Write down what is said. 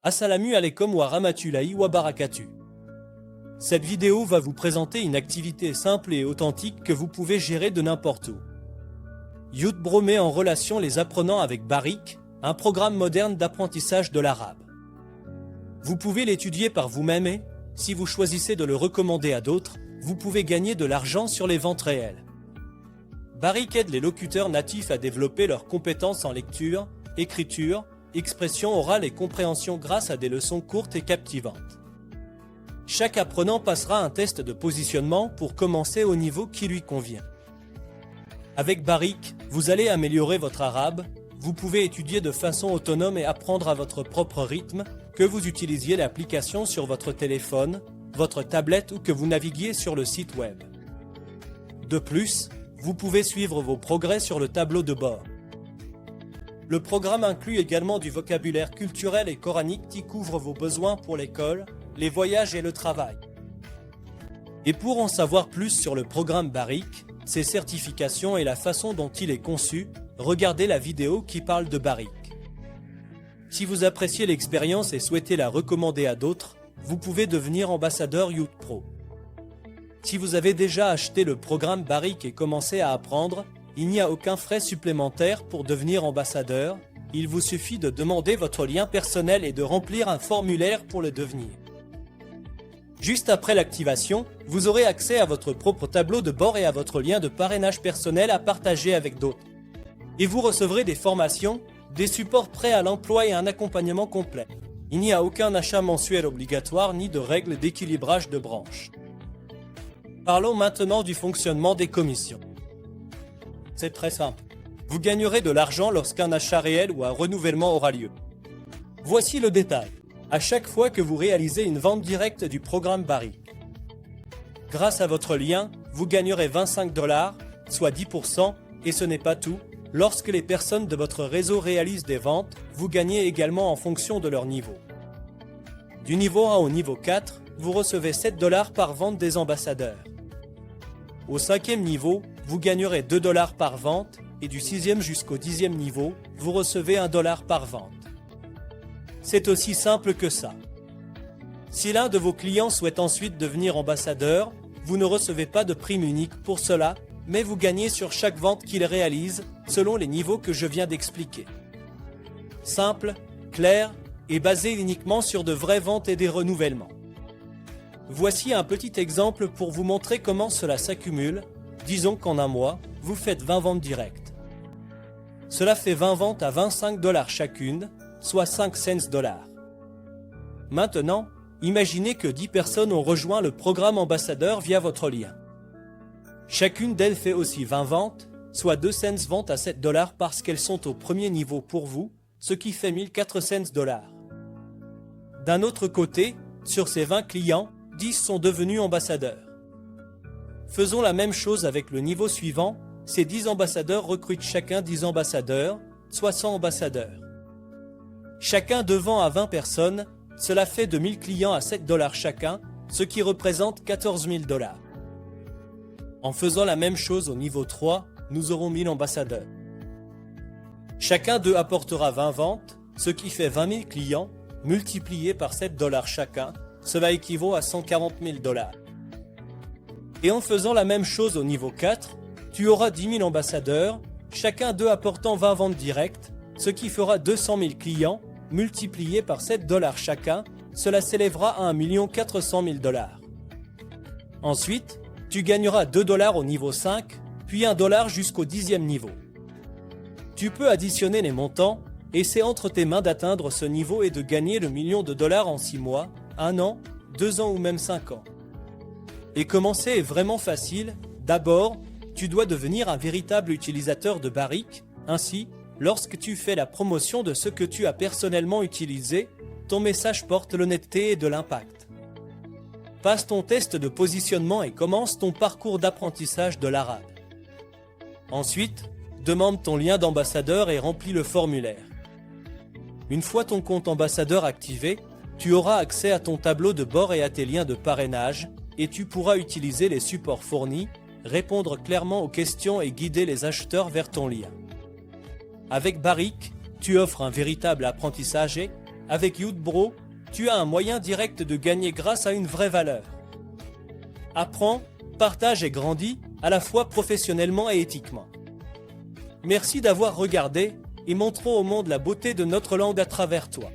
Assalamu alaikum wa rahmatullahi wa barakatuh. Cette vidéo va vous présenter une activité simple et authentique que vous pouvez gérer de n'importe où. Youtbro met en relation les apprenants avec Barik, un programme moderne d'apprentissage de l'arabe. Vous pouvez l'étudier par vous-même et, si vous choisissez de le recommander à d'autres, vous pouvez gagner de l'argent sur les ventes réelles. Barik aide les locuteurs natifs à développer leurs compétences en lecture, écriture, expression orale et compréhension grâce à des leçons courtes et captivantes. Chaque apprenant passera un test de positionnement pour commencer au niveau qui lui convient. Avec Barik, vous allez améliorer votre arabe, vous pouvez étudier de façon autonome et apprendre à votre propre rythme, que vous utilisiez l'application sur votre téléphone, votre tablette ou que vous naviguiez sur le site web. De plus, vous pouvez suivre vos progrès sur le tableau de bord. Le programme inclut également du vocabulaire culturel et coranique qui couvre vos besoins pour l'école, les voyages et le travail. Et pour en savoir plus sur le programme Barik, ses certifications et la façon dont il est conçu, regardez la vidéo qui parle de Barik. Si vous appréciez l'expérience et souhaitez la recommander à d'autres, vous pouvez devenir ambassadeur Youtbro. Si vous avez déjà acheté le programme Barik et commencé à apprendre, il n'y a aucun frais supplémentaire pour devenir ambassadeur, il vous suffit de demander votre lien personnel et de remplir un formulaire pour le devenir. Juste après l'activation, vous aurez accès à votre propre tableau de bord et à votre lien de parrainage personnel à partager avec d'autres. Et vous recevrez des formations, des supports prêts à l'emploi et un accompagnement complet. Il n'y a aucun achat mensuel obligatoire ni de règles d'équilibrage de branches. Parlons maintenant du fonctionnement des commissions. C'est très simple. Vous gagnerez de l'argent lorsqu'un achat réel ou un renouvellement aura lieu. Voici le détail. À chaque fois que vous réalisez une vente directe du programme Barik. Grâce à votre lien, vous gagnerez 25 $, soit 10%, et ce n'est pas tout. Lorsque les personnes de votre réseau réalisent des ventes, vous gagnez également en fonction de leur niveau. Du niveau 1 au niveau 4, vous recevez 7 $ par vente des ambassadeurs. Au 5e niveau, vous gagnerez 2 $ par vente et du 6e jusqu'au 10e niveau, vous recevez 1 $ par vente. C'est aussi simple que ça. Si l'un de vos clients souhaite ensuite devenir ambassadeur, vous ne recevez pas de prime unique pour cela, mais vous gagnez sur chaque vente qu'il réalise selon les niveaux que je viens d'expliquer. Simple, clair et basé uniquement sur de vraies ventes et des renouvellements. Voici un petit exemple pour vous montrer comment cela s'accumule. Disons qu'en un mois, vous faites 20 ventes directes. Cela fait 20 ventes à 25 $ chacune, soit 5 cents. Maintenant, imaginez que 10 personnes ont rejoint le programme ambassadeur via votre lien. Chacune d'elles fait aussi 20 ventes, soit 2 cents ventes à 7 $ parce qu'elles sont au premier niveau pour vous, ce qui fait 1400 $. D'un autre côté, sur ces 20 clients, 10 sont devenus ambassadeurs. Faisons la même chose avec le niveau suivant, ces 10 ambassadeurs recrutent chacun 10 ambassadeurs, soit 100 ambassadeurs. Chacun devant à 20 personnes, cela fait de 1000 clients à 7 $ chacun, ce qui représente 14 000 $. En faisant la même chose au niveau 3, nous aurons 1000 ambassadeurs. Chacun d'eux apportera 20 ventes, ce qui fait 20 000 clients, multipliés par 7 $ chacun, cela équivaut à 140 000 $. Et en faisant la même chose au niveau 4, tu auras 10 000 ambassadeurs, chacun d'eux apportant 20 ventes directes, ce qui fera 200 000 clients, multipliés par 7 $ chacun, cela s'élèvera à 1 400 000 $. Ensuite, tu gagneras 2 $ au niveau 5, puis 1 $ jusqu'au 10e niveau. Tu peux additionner les montants, et c'est entre tes mains d'atteindre ce niveau et de gagner le million de dollars en 6 mois, 1 an, 2 ans ou même 5 ans. Et commencer est vraiment facile. D'abord, tu dois devenir un véritable utilisateur de Barik. Ainsi, lorsque tu fais la promotion de ce que tu as personnellement utilisé, ton message porte l'honnêteté et de l'impact. Passe ton test de positionnement et commence ton parcours d'apprentissage de l'arabe. Ensuite, demande ton lien d'ambassadeur et remplis le formulaire. Une fois ton compte ambassadeur activé, tu auras accès à ton tableau de bord et à tes liens de parrainage, et tu pourras utiliser les supports fournis, répondre clairement aux questions et guider les acheteurs vers ton lien. Avec Barik, tu offres un véritable apprentissage et, Avec YouthBro, tu as un moyen direct de gagner grâce à une vraie valeur. Apprends, partage et grandis, à la fois professionnellement et éthiquement. Merci d'avoir regardé et montrons au monde la beauté de notre langue à travers toi.